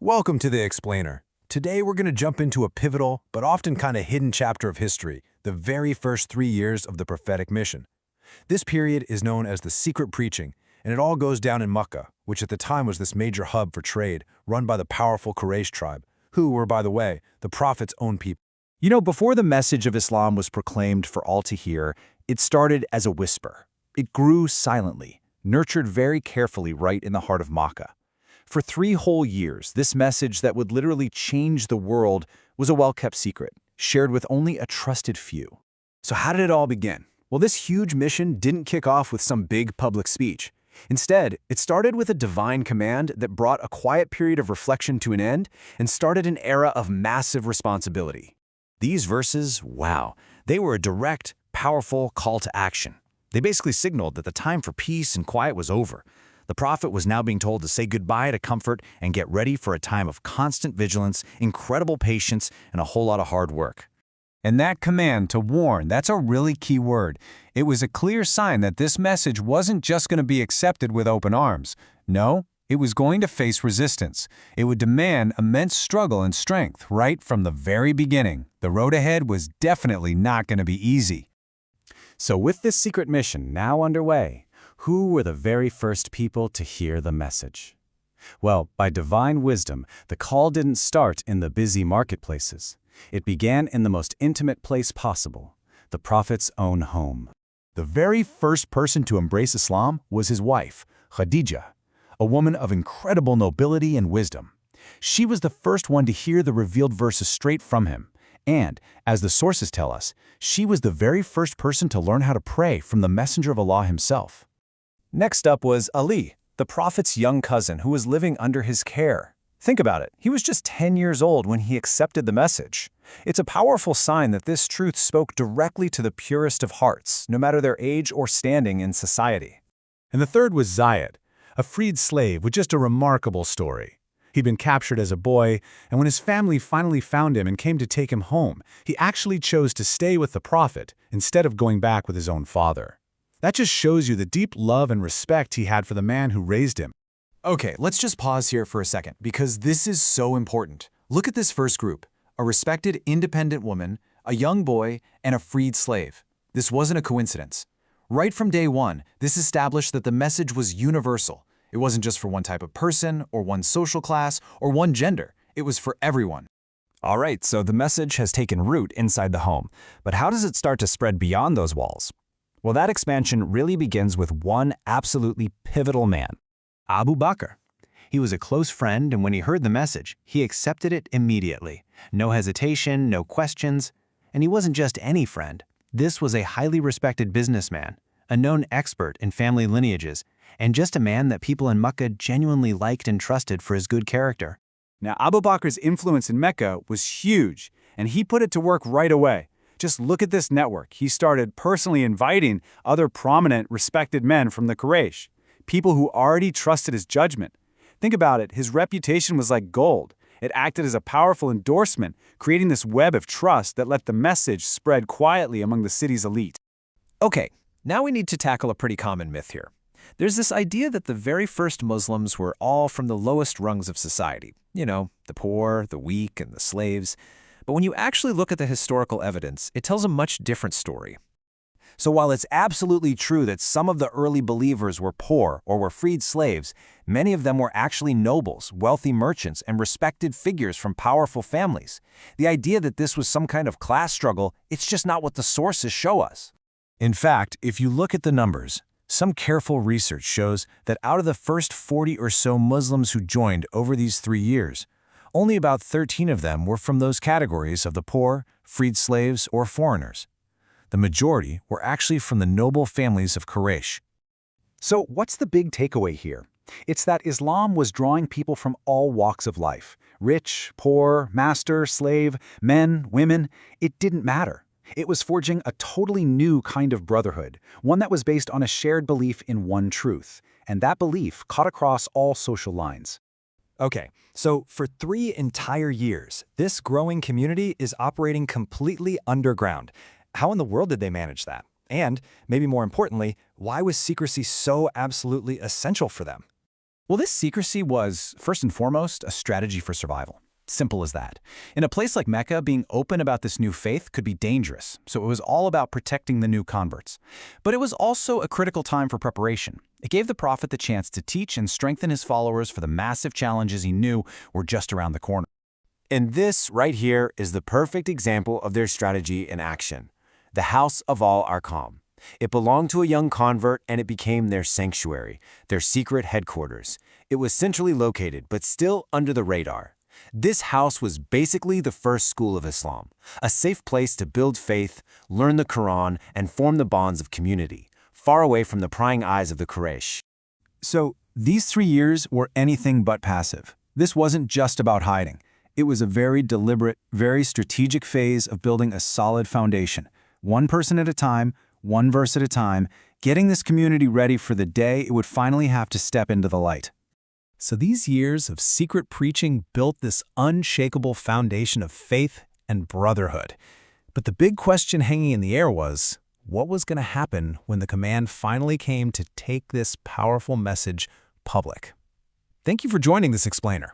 Welcome to The Explainer. Today we're going to jump into a pivotal, but often kind of hidden chapter of history, the very first 3 years of the prophetic mission. This period is known as the secret preaching, and it all goes down in Mecca, which at the time was this major hub for trade, run by the powerful Quraysh tribe, who were, by the way, the Prophet's own people. Before the message of Islam was proclaimed for all to hear, it started as a whisper. It grew silently, nurtured very carefully right in the heart of Makkah. For 3 whole years, this message that would literally change the world was a well-kept secret, shared with only a trusted few. So how did it all begin? Well, this huge mission didn't kick off with some big public speech. Instead, it started with a divine command that brought a quiet period of reflection to an end and started an era of massive responsibility. These verses, wow, they were a direct, powerful call to action. They basically signaled that the time for peace and quiet was over. The Prophet was now being told to say goodbye to comfort and get ready for a time of constant vigilance, incredible patience, and a whole lot of hard work. And that command to warn, that's a really key word. It was a clear sign that this message wasn't just going to be accepted with open arms. No, it was going to face resistance. It would demand immense struggle and strength right from the very beginning. The road ahead was definitely not going to be easy. So with this secret mission now underway, who were the very first people to hear the message? Well, by divine wisdom, the call didn't start in the busy marketplaces. It began in the most intimate place possible, the Prophet's own home. The very first person to embrace Islam was his wife, Khadeejah, a woman of incredible nobility and wisdom. She was the first one to hear the revealed verses straight from him. And, as the sources tell us, she was the very first person to learn how to pray from the Messenger of Allah himself. Next up was Alee, the Prophet's young cousin who was living under his care. Think about it, he was just 10 years old when he accepted the message. It's a powerful sign that this truth spoke directly to the purest of hearts, no matter their age or standing in society. And the third was Zayed, a freed slave with just a remarkable story. He'd been captured as a boy, and when his family finally found him and came to take him home, he actually chose to stay with the Prophet instead of going back with his own father. That just shows you the deep love and respect he had for the man who raised him. Okay, let's just pause here for a second, because this is so important. Look at this first group: a respected, independent woman, a young boy, and a freed slave. This wasn't a coincidence. Right from day one, this established that the message was universal. It wasn't just for one type of person, or one social class, or one gender. It was for everyone. All right, so the message has taken root inside the home. But how does it start to spread beyond those walls? Well, that expansion really begins with one absolutely pivotal man, Abu Bakr. He was a close friend, and when he heard the message, he accepted it immediately. No hesitation, no questions. And he wasn't just any friend. This was a highly respected businessman, a known expert in family lineages, and just a man that people in Mecca genuinely liked and trusted for his good character. Now, Abu Bakr's influence in Mecca was huge, and he put it to work right away. Just look at this network. He started personally inviting other prominent, respected men from the Quraysh, people who already trusted his judgment. Think about it, his reputation was like gold. It acted as a powerful endorsement, creating this web of trust that let the message spread quietly among the city's elite. Okay, now we need to tackle a pretty common myth here. There's this idea that the very first Muslims were all from the lowest rungs of society. The poor, the weak, and the slaves. But when you actually look at the historical evidence, it tells a much different story. So while it's absolutely true that some of the early believers were poor or were freed slaves, many of them were actually nobles, wealthy merchants, and respected figures from powerful families. The idea that this was some kind of class struggle, it's just not what the sources show us. In fact, if you look at the numbers, some careful research shows that out of the first 40 or so Muslims who joined over these 3 years, only about 13 of them were from those categories of the poor, freed slaves, or foreigners. The majority were actually from the noble families of Quraysh. So what's the big takeaway here? It's that Islam was drawing people from all walks of life. Rich, poor, master, slave, men, women, it didn't matter. It was forging a totally new kind of brotherhood, one that was based on a shared belief in one truth, and that belief cut across all social lines. Okay, so for 3 entire years, this growing community is operating completely underground. How in the world did they manage that? And, maybe more importantly, why was secrecy so absolutely essential for them? Well, this secrecy was, first and foremost, a strategy for survival. Simple as that. In a place like Mecca, being open about this new faith could be dangerous, so it was all about protecting the new converts. But it was also a critical time for preparation. It gave the prophet the chance to teach and strengthen his followers for the massive challenges he knew were just around the corner. And this right here is the perfect example of their strategy in action. The house of Al-Arqam. It belonged to a young convert and it became their sanctuary, their secret headquarters. It was centrally located, but still under the radar. This house was basically the first school of Islam, a safe place to build faith, learn the Quran, and form the bonds of community, far away from the prying eyes of the Quraysh. So, these 3 years were anything but passive. This wasn't just about hiding. It was a very deliberate, very strategic phase of building a solid foundation, one person at a time, one verse at a time, getting this community ready for the day it would finally have to step into the light. So these years of secret preaching built this unshakable foundation of faith and brotherhood. But the big question hanging in the air was, what was going to happen when the command finally came to take this powerful message public? Thank you for joining this explainer.